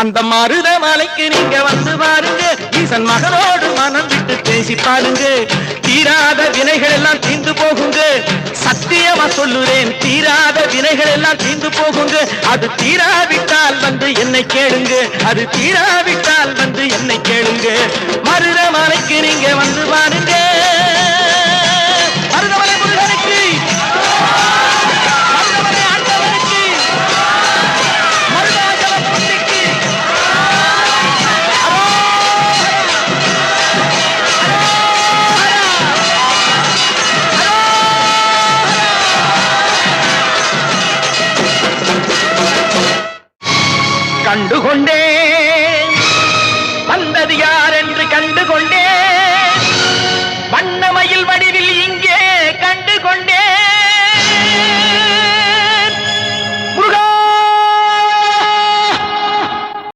அந்த மருத மலைக்கு நீங்க வந்து பாருங்க, ஈசன் மகனோடு மனம் விட்டு பேசி பாருங்க. தீராத வினைகள் எல்லாம் தீர்ந்து போகுங்க, சத்தியமா சொல்லுறேன், தீராத வினைகள் எல்லாம் தீர்ந்து போகுங்க. அது தீராவிட்டால் வந்து என்னை கேளுங்க, அது தீராவிட்டால் வந்து என்னை கேளுங்க. மருத மலைக்கு நீங்க வந்து பாருங்க, மருதமலை முருகனுக்கு, மருதமலை ஆண்டவனுக்கு, மருதாச்சலமூர்த்திக்கு கண்டுகொண்டேன், வந்தது யார் என்று கண்டுகொண்டேன்.